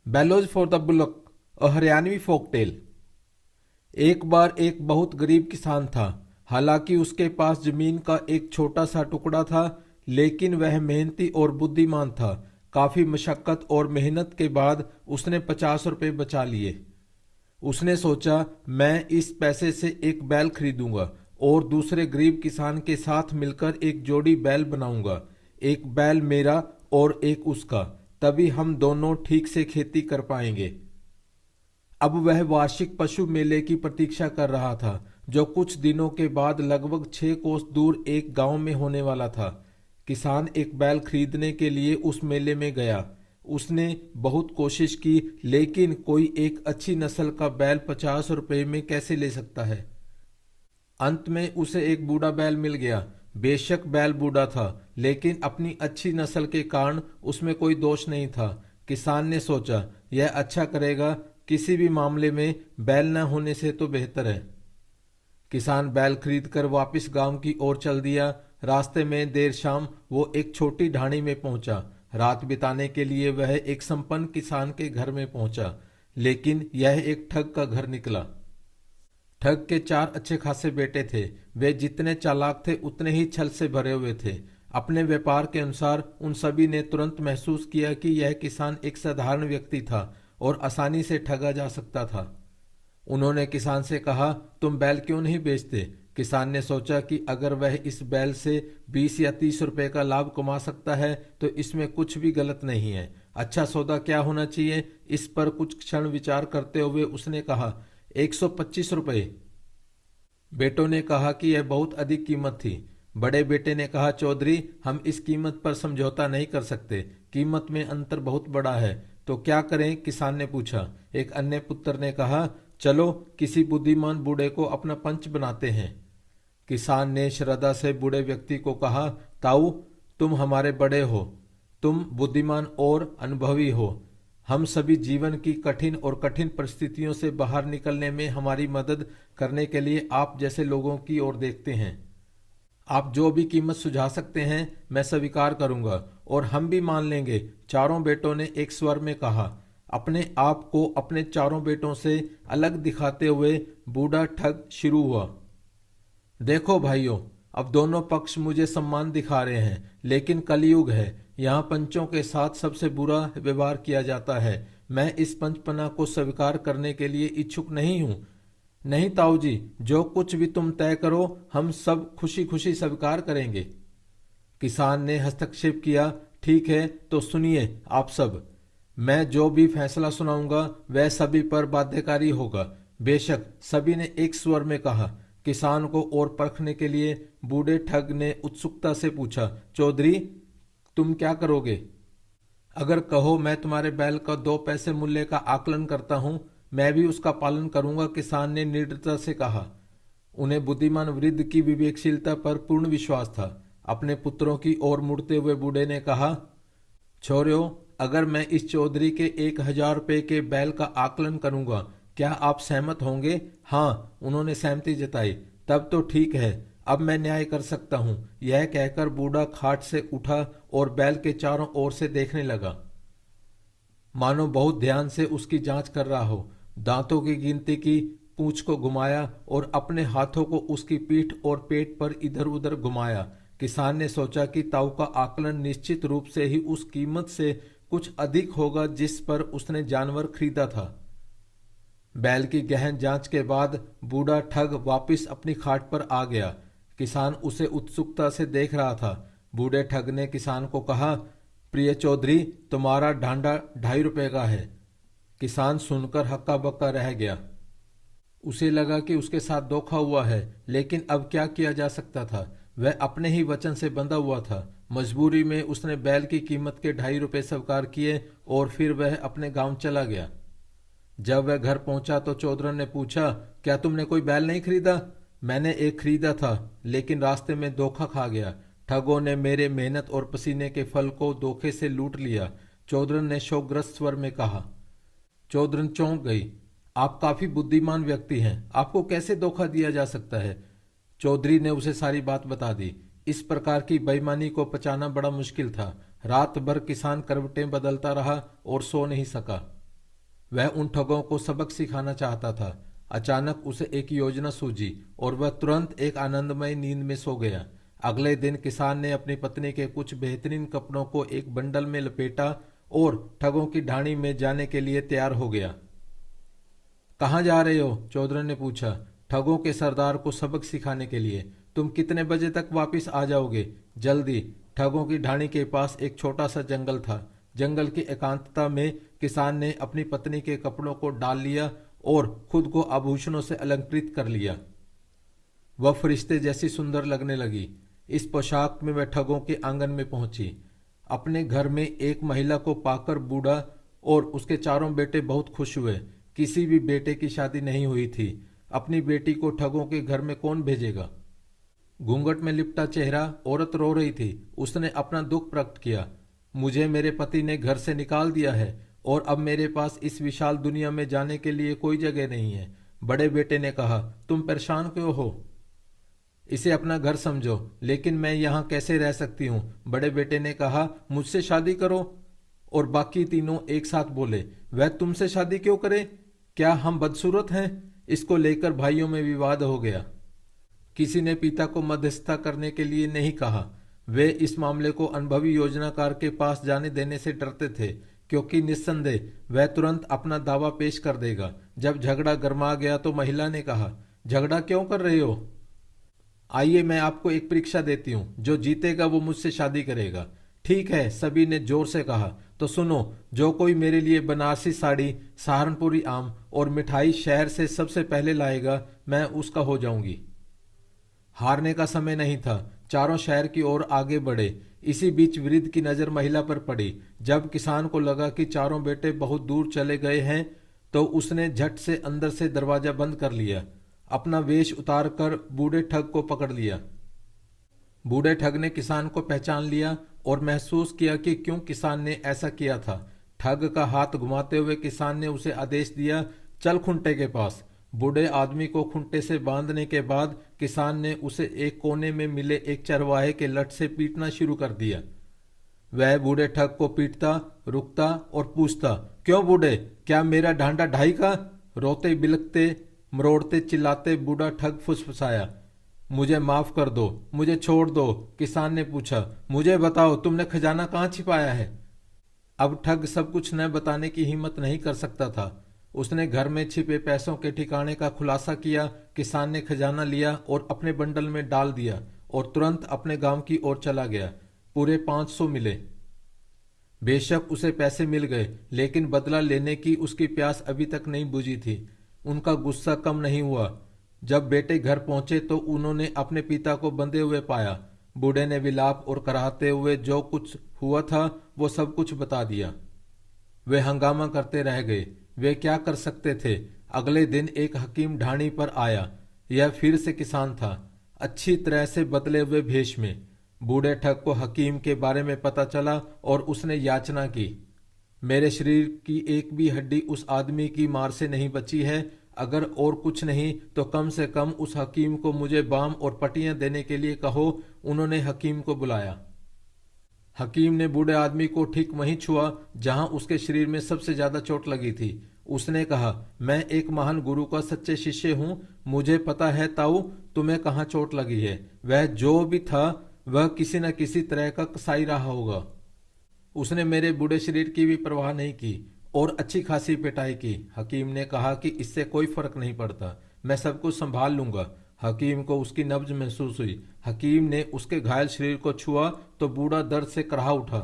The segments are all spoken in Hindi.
Bellows for the bullock, a Haryanvi forktail. एक बार एक बहुत गरीब किसान था। हालांकि उसके पास जमीन का एक छोटा सा टुकड़ा था, लेकिन वह मेहनती और बुद्धिमान था। काफी मशक्कत और मेहनत के बाद उसने 50 रुपए बचा लिए। उसने सोचा, मैं इस पैसे से एक बैल खरीदूंगा और दूसरे गरीब किसान के साथ मिलकर एक जोड़ी बैल बनाऊंगा। एक बैल मेरा और एक उसका, तभी हम दोनों ठीक से खेती कर पाएंगे। अब वह वार्षिक पशु मेले की प्रतीक्षा कर रहा था, जो कुछ दिनों के बाद लगभग 6 कोस दूर एक गांव में होने वाला था। किसान एक बैल खरीदने के लिए उस मेले में गया। उसने बहुत कोशिश की, लेकिन कोई एक अच्छी नस्ल का बैल 50 रुपए में कैसे ले सकता है। अंत में उसे एक बूढ़ा बैल मिल गया। बेशक बैल बूढ़ा था, लेकिन अपनी अच्छी नस्ल के कारण उसमें कोई दोष नहीं था। किसान ने सोचा, यह अच्छा करेगा, किसी भी मामले में बैल न होने से तो बेहतर है। किसान बैल खरीदकर वापस गांव की ओर चल दिया। रास्ते में देर शाम वो एक छोटी ढाणी में पहुंचा। रात बिताने के लिए वह एक संपन्न किसान के घर में पहुंचा, लेकिन यह एक ठग का घर निकला। ठग के 4 अच्छे खासे बेटे थे। वे जितने चालाक थे उतने ही छल से भरे हुए थे। अपने व्यापार के अनुसार उन सभी ने तुरंत महसूस किया कि यह किसान एक साधारण व्यक्ति था और आसानी से ठगा जा सकता था। उन्होंने किसान से कहा, तुम बैल क्यों नहीं बेचते। किसान ने सोचा कि अगर वह इस बैल से 20 या 30 रुपए का लाभ कमा सकता है तो इसमें कुछ भी गलत नहीं है। अच्छा सौदा क्या होना चाहिए, इस पर कुछ क्षण विचार करते हुए उसने कहा, 125 रुपए। बेटों ने कहा कि यह बहुत अधिक कीमत थी। बड़े बेटे ने कहा, चौधरी, हम इस कीमत पर समझौता नहीं कर सकते। कीमत में अंतर बहुत बड़ा है। तो क्या करें, किसान ने पूछा। एक अन्य पुत्र ने कहा, चलो किसी बुद्धिमान बूढ़े को अपना पंच बनाते हैं। किसान ने श्रद्धा से बूढ़े व्यक्ति को कहा, ताऊ, तुम हमारे बड़े हो, तुम बुद्धिमान और अनुभवी हो। हम सभी जीवन की कठिन परिस्थितियों से बाहर निकलने में हमारी मदद करने के लिए आप जैसे लोगों की ओर देखते हैं। आप जो भी कीमत सुझा सकते हैं मैं स्वीकार करूंगा और हम भी मान लेंगे। चारों बेटों ने एक स्वर में कहा। अपने आप को अपने चारों बेटों से अलग दिखाते हुए बूढ़ा ठग शुरू हुआ। देखो भाइयों, अब दोनों पक्ष मुझे सम्मान दिखा रहे हैं, लेकिन कलयुग है। यहाँ पंचों के साथ सबसे बुरा व्यवहार किया जाता है। मैं इस पंचपना को स्वीकार करने के लिए इच्छुक नहीं हूँ। नहीं ताऊ जी, जो कुछ भी तुम तय करो हम सब खुशी खुशी स्वीकार करेंगे। किसान ने हस्तक्षेप किया, ठीक है तो सुनिए आप सब। मैं जो भी फैसला सुनाऊंगा वह सभी पर बाध्यकारी होगा। बेशक, सभी ने एक स्वर में कहा। किसान को और परखने के लिए बूढ़े ठग ने उत्सुकता से पूछा, चौधरी, तुम क्या करोगे। अगर कहो मैं तुम्हारे बैल का 2 पैसे मूल्य का आकलन करता हूं, मैं भी उसका पालन करूंगा, किसान ने निर्दयता से कहा। उन्हें बुद्धिमान वृद्ध की विवेकशीलता पर पूर्ण विश्वास था। अपने पुत्रों की ओर मुड़ते हुए बूढ़े ने कहा, छोरियों, अगर मैं इस चौधरी के 1,000 रुपए के बैल का आकलन करूंगा, क्या आप सहमत होंगे। हाँ, उन्होंने सहमति जताई। तब तो ठीक है, अब मैं न्याय कर सकता हूं। यह कहकर बूढ़ा खाट से उठा और बैल के चारों ओर से देखने लगा, मानो बहुत ध्यान से उसकी जांच कर रहा हो। दांतों की गिनती की, पूंछ को घुमाया और अपने हाथों को उसकी पीठ और पेट पर इधर उधर घुमाया। किसान ने सोचा कि ताऊ का आकलन निश्चित रूप से ही उस कीमत से कुछ अधिक होगा जिस पर उसने जानवर खरीदा था। बैल की गहन जांच के बाद बूढ़ा ठग वापस अपनी खाट पर आ गया। किसान उसे उत्सुकता से देख रहा था। बूढ़े ठग ने किसान को कहा, प्रिय चौधरी, तुम्हारा ढांडा 2.5 रुपए का है। किसान सुनकर हक्का बक्का रह गया। उसे लगा कि उसके साथ धोखा हुआ है, लेकिन अब क्या किया जा सकता था। वह अपने ही वचन से बंधा हुआ था। मजबूरी में उसने बैल की कीमत के 2.5 रुपए स्वीकार किए और फिर वह अपने गांव चला गया। जब वह घर पहुंचा तो चौधरी ने पूछा, क्या तुमने कोई बैल नहीं खरीदा। मैंने एक खरीदा था, लेकिन रास्ते में धोखा खा गया। ठगों ने मेरे मेहनत और पसीने के फल को धोखे से लूट लिया, चौधरी ने शोकग्रस्त स्वर में कहा। चौधरी चौंक गई। आप काफी बुद्धिमान व्यक्ति हैं, आपको कैसे धोखा दिया जा सकता है। चौधरी ने उसे सारी बात बता दी। इस प्रकार की बेईमानी को पचाना बड़ा मुश्किल था। रात भर किसान करवटें बदलता रहा और सो नहीं सका। वह उन ठगों को सबक सिखाना चाहता था। अचानक उसे एक योजना सूझी और वह तुरंत एक आनंदमय नींद में सो गया। अगले दिन किसान ने अपनी पत्नी के कुछ बेहतरीन कपड़ों को एक बंडल में लपेटा और ठगों की ढाणी में जाने के लिए तैयार हो गया। कहाँ जा रहे हो? चौधरी ने पूछा। ठगों के सरदार को सबक सिखाने के लिए। तुम कितने बजे तक वापस आ जाओगे? जल्दी। ठगों की ढाणी के पास एक छोटा सा जंगल था। जंगल की एकांतता में किसान ने अपनी पत्नी के कपड़ों को डाल लिया और खुद को आभूषणों से अलंकृत कर लिया। वह फरिश्ते जैसी सुंदर लगने लगी। इस पोशाक में वह ठगों के आंगन में पहुंची। अपने घर में एक महिला को पाकर बूढ़ा और उसके चारों बेटे बहुत खुश हुए। किसी भी बेटे की शादी नहीं हुई थी। अपनी बेटी को ठगों के घर में कौन भेजेगा? घूंघट में लिपटा चेहरा औरत रो रही थी। उसने अपना दुख प्रकट किया। मुझे मेरे पति ने घर से निकाल दिया है और अब मेरे पास इस विशाल दुनिया में जाने के लिए कोई जगह नहीं है। बड़े बेटे ने कहा, तुम परेशान क्यों हो? इसे अपना घर समझो। लेकिन मैं यहाँ कैसे रह सकती हूँ? बड़े बेटे ने कहा, मुझसे शादी करो। और बाकी तीनों एक साथ बोले, वह तुमसे शादी क्यों करे? क्या हम बदसूरत हैं? इसको लेकर भाइयों में विवाद हो गया। किसी ने पिता को मध्यस्थता करने के लिए नहीं कहा। वे इस मामले को अनुभवी योजनाकार के पास जाने देने से डरते थे, क्योंकि निस्संदेह वह तुरंत अपना दावा पेश कर देगा। जब झगड़ा गर्मा गया तो महिला ने कहा, झगड़ा क्यों कर रहे हो? आइए मैं आपको एक परीक्षा देती हूँ। जो जीतेगा वो मुझसे शादी करेगा। ठीक है, सभी ने जोर से कहा। तो सुनो, जो कोई मेरे लिए बनारसी साड़ी, सहारनपुरी आम और मिठाई शहर से सबसे पहले लाएगा, मैं उसका हो जाऊंगी। हारने का समय नहीं था। चारों शहर की ओर आगे बढ़े। इसी बीच वृद्ध की नजर महिला पर पड़ी। जब किसान को लगा कि चारों बेटे बहुत दूर चले गए हैं तो उसने झट से अंदर से दरवाजा बंद कर लिया। अपना वेश उतार कर बूढ़े ठग को पकड़ लिया। बूढ़े ठग ने किसान को पहचान लिया और महसूस किया कि क्यों किसान ने ऐसा किया था। ठग का हाथ घुमाते हुए किसान ने उसे आदेश दिया, चल खुंटे के पास। बूढ़े आदमी को खुंटे से बांधने के बाद किसान ने उसे एक कोने में मिले एक चरवाहे के लठ से पीटना शुरू कर दिया। वह बूढ़े ठग को पीटता, रुकता और पूछता, क्यों बूढ़े, क्या मेरा ढांढा ढाई का? रोते बिलखते मरोड़ते चिल्लाते बूढ़ा ठग फुसफुसाया, मुझे माफ कर दो, मुझे छोड़ दो। किसान ने पूछा, मुझे बताओ तुमने खजाना कहाँ छिपाया है? अब ठग सब कुछ न बताने की हिम्मत नहीं कर सकता था। उसने घर में छिपे पैसों के ठिकाने का खुलासा किया। किसान ने खजाना लिया और अपने बंडल में डाल दिया और तुरंत अपने गांव की ओर चला गया। पूरे 500 मिले। बेशक उसे पैसे मिल गए, लेकिन बदला लेने की उसकी प्यास अभी तक नहीं बुझी थी। उनका गुस्सा कम नहीं हुआ। जब बेटे घर पहुंचे तो उन्होंने अपने पिता को बंधे हुए पाया। बूढ़े ने विलाप और कराहते हुए जो कुछ हुआ था वो सब कुछ बता दिया। वे हंगामा करते रह गए। वे क्या कर सकते थे? अगले दिन एक हकीम ढाणी पर आया। यह फिर से किसान था, अच्छी तरह से बदले हुए भेष में। बूढ़े ठग को हकीम के बारे में पता चला और उसने याचना की, मेरे शरीर की एक भी हड्डी उस आदमी की मार से नहीं बची है। अगर और कुछ नहीं तो कम से कम उस हकीम को मुझे बाम और पट्टियां देने के लिए कहो। उन्होंने हकीम को बुलाया। हकीम ने बूढ़े आदमी को ठीक वहीं छुआ जहां उसके शरीर में सबसे ज्यादा चोट लगी थी। उसने कहा, मैं एक महान गुरु का सच्चे शिष्य हूं। मुझे पता है ताऊ तुम्हें कहाँ चोट लगी है। वह जो भी था वह किसी न किसी तरह का कसाई रहा होगा। उसने मेरे बूढ़े शरीर की भी परवाह नहीं की और अच्छी खासी पिटाई की। हकीम ने कहा कि इससे कोई फर्क नहीं पड़ता, मैं सब कुछ संभाल लूंगा। हकीम को उसकी नब्ज महसूस हुई। हकीम ने उसके घायल शरीर को छुआ तो बूढ़ा दर्द से कराह उठा।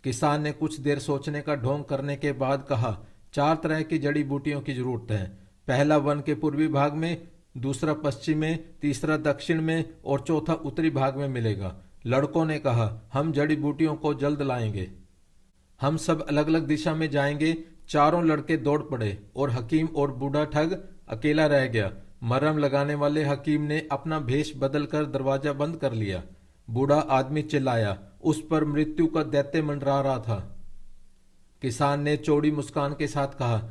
किसान ने कुछ देर सोचने का ढोंग करने के बाद कहा, 4 तरह की जड़ी बूटियों की जरूरत है। पहला वन के पूर्वी भाग में, दूसरा पश्चिम में, तीसरा दक्षिण में और चौथा उत्तरी भाग में मिलेगा। लड़कों ने कहा, हम जड़ी बूटियों को जल्द लाएंगे। हम सब अलग अलग दिशा में जाएंगे। चारों लड़के दौड़ पड़े और हकीम और बूढ़ा ठग अकेला रह गया। मरहम लगाने वाले हकीम ने अपना भेष बदलकर दरवाजा बंद कर लिया। बूढ़ा आदमी चिल्लाया, उस पर मृत्यु का दैत्य मंडरा रहा था। किसान ने चौड़ी मुस्कान के साथ कहा,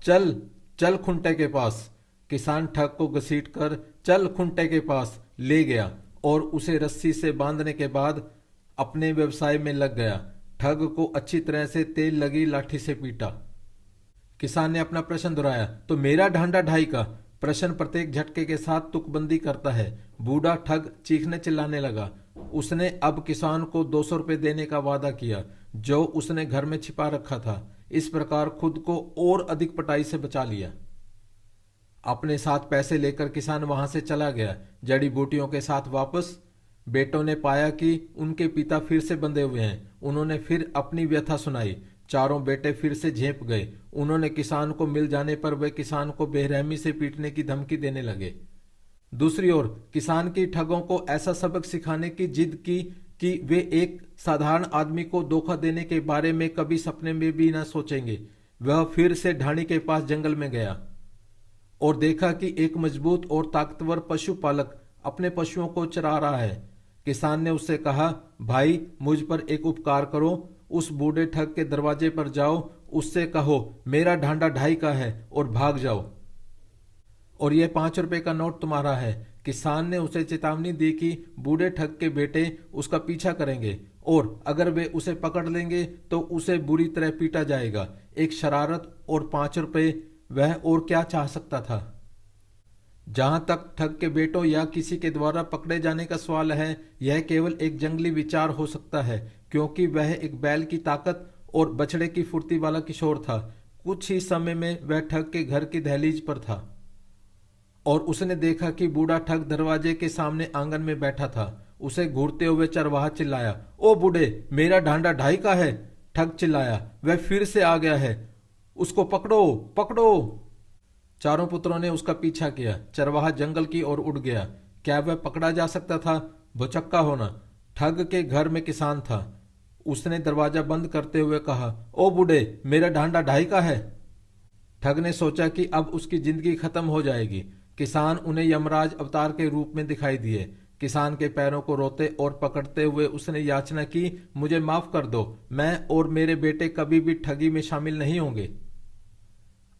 चल चल खुंटे के पास। किसान ठग को घसीटकर चल खुंटे के पास ले गया और उसे रस्सी से बांधने के बाद अपने व्यवसाय में लग गया। ठग को अच्छी तरह से तेल लगी लाठी से पीटा। किसान ने अपना प्रश्न दोहराया। तो मेरा ढांडा ढाई का? प्रश्न प्रत्येक झटके के साथ तुकबंदी करता है। बूढ़ा ठग चीखने चिल्लाने लगा। उसने अब किसान को 200 रुपये देने का वादा किया जो उसने घर में छिपा रखा था। इस प्रकार खुद को और अधिक पिटाई से बचा लिया। अपने साथ पैसे लेकर किसान वहां से चला गया। जड़ी बूटियों के साथ वापस बेटों ने पाया कि उनके पिता फिर से बंधे हुए हैं। उन्होंने फिर अपनी व्यथा सुनाई। चारों बेटे फिर से झेप गए। उन्होंने किसान को मिल जाने पर वे किसान को बेरहमी से पीटने की धमकी देने लगे। दूसरी ओर किसान की ठगों को ऐसा सबक सिखाने की जिद की कि वे एक साधारण आदमी को धोखा देने के बारे में कभी सपने में भी न सोचेंगे। वह फिर से ढाणी के पास जंगल में गया और देखा कि एक मजबूत और ताकतवर पशुपालक अपने पशुओं को चरा रहा है। किसान ने उससे कहा, भाई मुझ पर एक उपकार करो, उस बूढ़े ठग के दरवाजे पर जाओ, उससे कहो मेरा ढांडा ढाई का है और भाग जाओ और यह 5 रुपए का नोट तुम्हारा है। किसान ने उसे चेतावनी दी कि बूढ़े ठग के बेटे उसका पीछा करेंगे और अगर वे उसे पकड़ लेंगे तो उसे बुरी तरह पीटा जाएगा। एक शरारत और 5 रुपए, वह और क्या चाह सकता था। जहां तक ठग के बेटों या किसी के द्वारा पकड़े जाने का सवाल है, यह केवल एक जंगली विचार हो सकता है क्योंकि वह एक बैल की ताकत और बछड़े की फुर्ती वाला किशोर था। कुछ ही समय में वह ठग के घर की दहलीज पर था और उसने देखा कि बूढ़ा ठग दरवाजे के सामने आंगन में बैठा था। उसे घूरते हुए चरवाहा चिल्लाया, ओ बूढ़े, मेरा ढांडा ढाई का है। ठग चिल्लाया, वह फिर से आ गया है, उसको पकड़ो पकड़ो। चारों पुत्रों ने उसका पीछा किया। चरवाहा जंगल की ओर उड़ गया। क्या वह पकड़ा जा सकता था? भुचक्का होना। ठग के घर में किसान था। उसने दरवाजा बंद करते हुए कहा, ओ बूढ़े, मेरा ढांडा ढाई का है। ठग ने सोचा कि अब उसकी जिंदगी खत्म हो जाएगी। किसान उन्हें यमराज अवतार के रूप में दिखाई दिए। किसान के पैरों को रोते और पकड़ते हुए उसने याचना की, मुझे माफ कर दो, मैं और मेरे बेटे कभी भी ठगी में शामिल नहीं होंगे।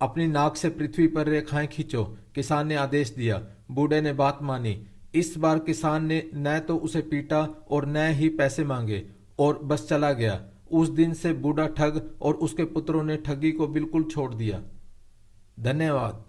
अपनी नाक से पृथ्वी पर रेखाएं खींचो, किसान ने आदेश दिया। बूढ़े ने बात मानी। इस बार किसान ने न तो उसे पीटा और न ही पैसे मांगे और बस चला गया। उस दिन से बूढ़ा ठग और उसके पुत्रों ने ठगी को बिल्कुल छोड़ दिया। धन्यवाद।